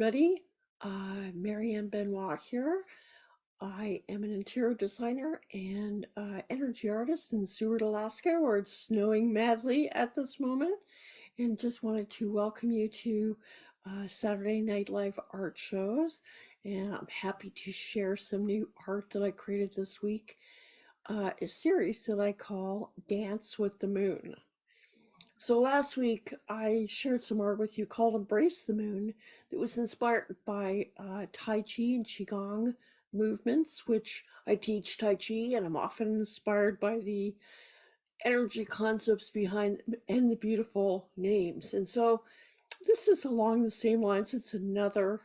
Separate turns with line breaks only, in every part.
everybody. Marianne Benoit here. I am an interior designer and energy artist in Seward, Alaska, where it's snowing madly at this moment. And just wanted to welcome you to Saturday Night Live art shows. And I'm happy to share some new art that I created this week, a series that I call Dance with the Moon. So last week I shared some art with you called Embrace the Moon that was inspired by Tai Chi and Qigong movements, which I teach Tai Chi, and I'm often inspired by the energy concepts behind and the beautiful names. And so this is along the same lines. It's another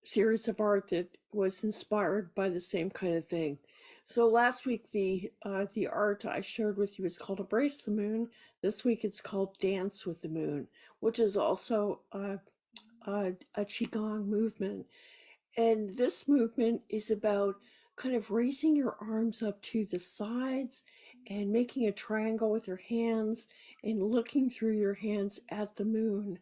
series of art that was inspired by the same kind of thing. So last week the art I shared with you is called Embrace the Moon. This week it's called Dance with the Moon, which is also a qigong movement. And this movement is about kind of raising your arms up to the sides and making a triangle with your hands and looking through your hands at the moon.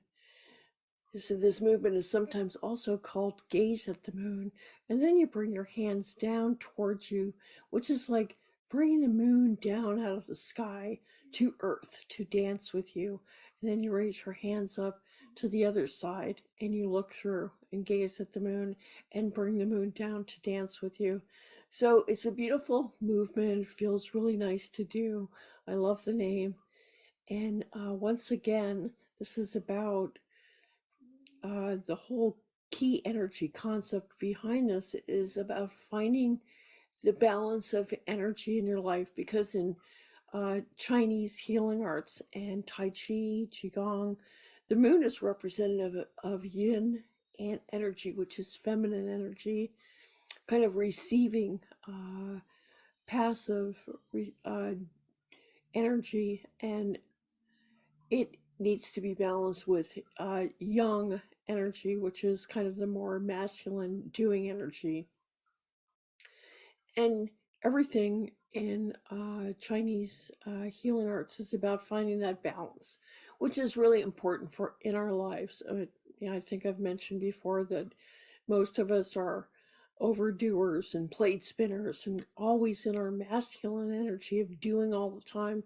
So this movement is sometimes also called gaze at the moon. And then you bring your hands down towards you, which is like bringing the moon down out of the sky to earth to dance with you. And then you raise your hands up to the other side and you look through and gaze at the moon and bring the moon down to dance with you. So it's a beautiful movement. It feels really nice to do. I love the name. And once again, this is about the whole key energy concept behind this is about finding the balance of energy in your life, because in Chinese healing arts and Tai Chi, Qigong, the moon is representative of yin and energy, which is feminine energy, kind of receiving passive energy, and it needs to be balanced with yang energy, which is kind of the more masculine doing energy. And everything in Chinese healing arts is about finding that balance, which is really important for in our lives. I think I've mentioned before that most of us are overdoers and plate spinners and always in our masculine energy of doing all the time,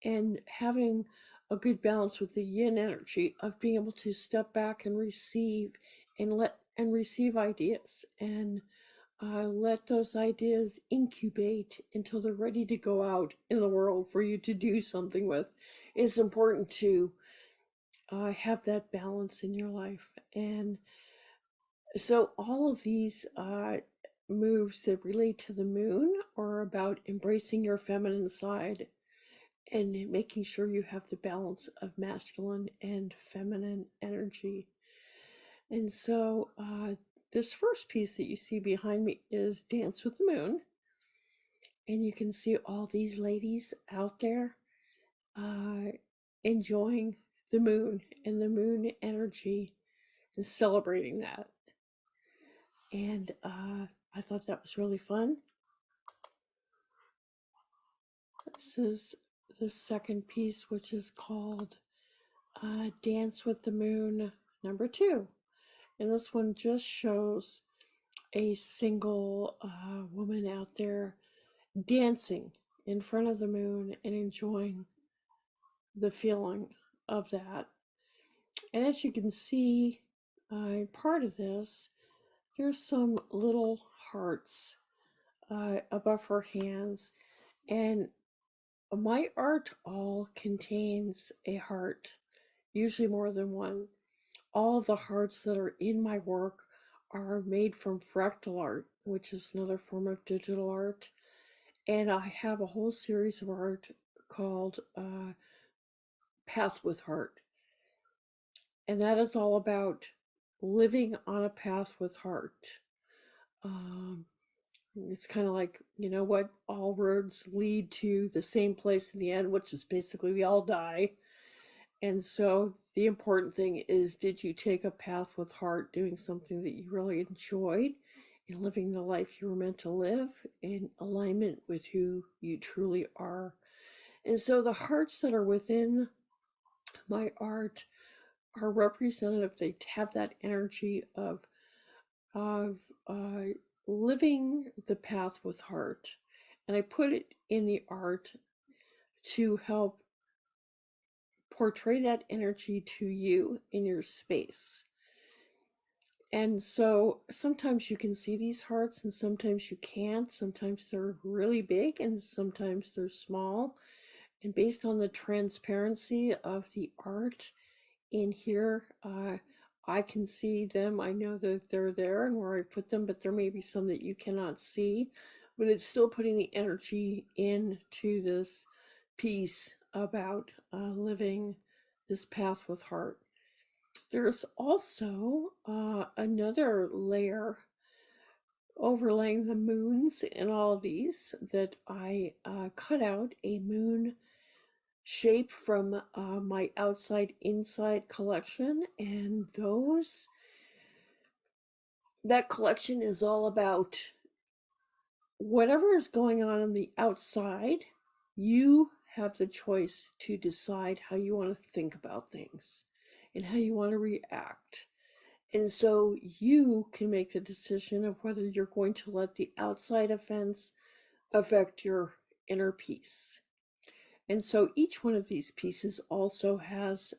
and having a good balance with the yin energy of being able to step back and receive and receive ideas and let those ideas incubate until they're ready to go out in the world for you to do something with. It's important to have that balance in your life. And so all of these moves that relate to the moon are about embracing your feminine side and making sure you have the balance of masculine and feminine energy. And so this first piece that you see behind me is Dance with the Moon. And you can see all these ladies out there enjoying the moon and the moon energy and celebrating that. And I thought that was really fun. This is the second piece, which is called Dance with the Moon #2. And this one just shows a single woman out there dancing in front of the moon and enjoying the feeling of that. And as you can see, part of this, there's some little hearts above her hands, and my art all contains a heart, usually more than one. All of the hearts that are in my work are made from fractal art, which is another form of digital art. And I have a whole series of art called Path with Heart. And that is all about living on a path with heart. It's kind of like, you know what, all roads lead to the same place in the end, which is basically we all die. And so the important thing is, did you take a path with heart, doing something that you really enjoyed and living the life you were meant to live in alignment with who you truly are? And so the hearts that are within my art are representative. They have that energy of living the path with heart. And I put it in the art to help portray that energy to you in your space. And so sometimes you can see these hearts and sometimes you can't. Sometimes they're really big and sometimes they're small. And based on the transparency of the art in here, I can see them. I know that they're there and where I put them, but there may be some that you cannot see. But it's still putting the energy into this piece about living this path with heart. There's also another layer overlaying the moons in all of these that I cut out a moon shape from my outside inside collection, and that collection is all about whatever is going on the outside. You have the choice to decide how you want to think about things and how you want to react. And so you can make the decision of whether you're going to let the outside events affect your inner peace. And so each one of these pieces also has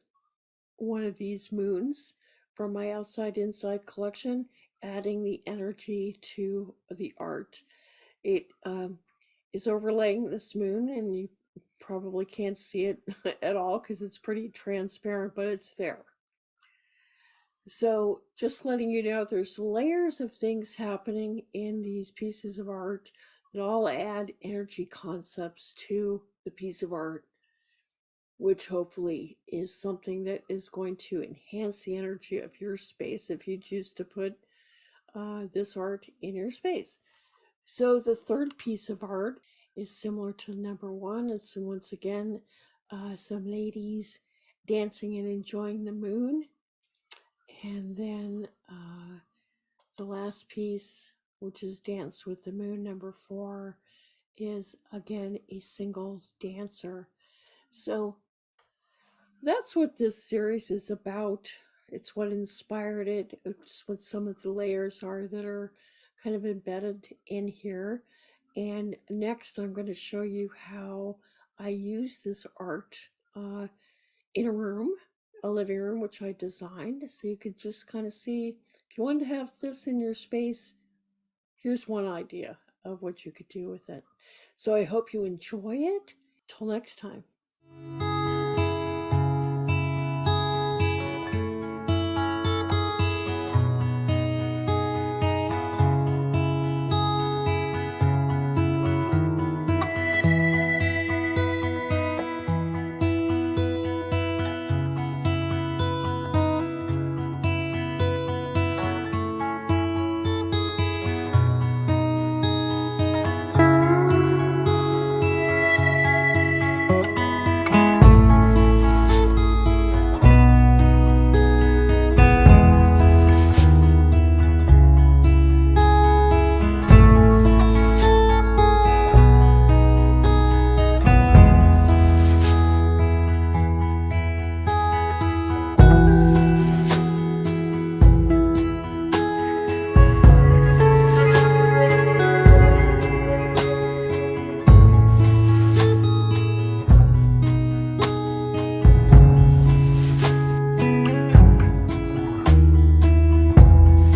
one of these moons from my outside inside collection, adding the energy to the art. It is overlaying this moon, and you probably can't see it at all because it's pretty transparent, but it's there. So just letting you know, there's layers of things happening in these pieces of art that all add energy concepts to the piece of art, which hopefully is something that is going to enhance the energy of your space if you choose to put this art in your space. So the third piece of art is similar to number one. It's once again some ladies dancing and enjoying the moon. And then the last piece, which is Dance with the Moon, number 4, is again a single dancer. So that's what this series is about. It's what inspired it. It's what some of the layers are that are kind of embedded in here. And next, I'm going to show you how I use this art in a room, a living room, which I designed. So you could just kind of see if you wanted to have this in your space, here's one idea of what you could do with it. So I hope you enjoy it. Till next time.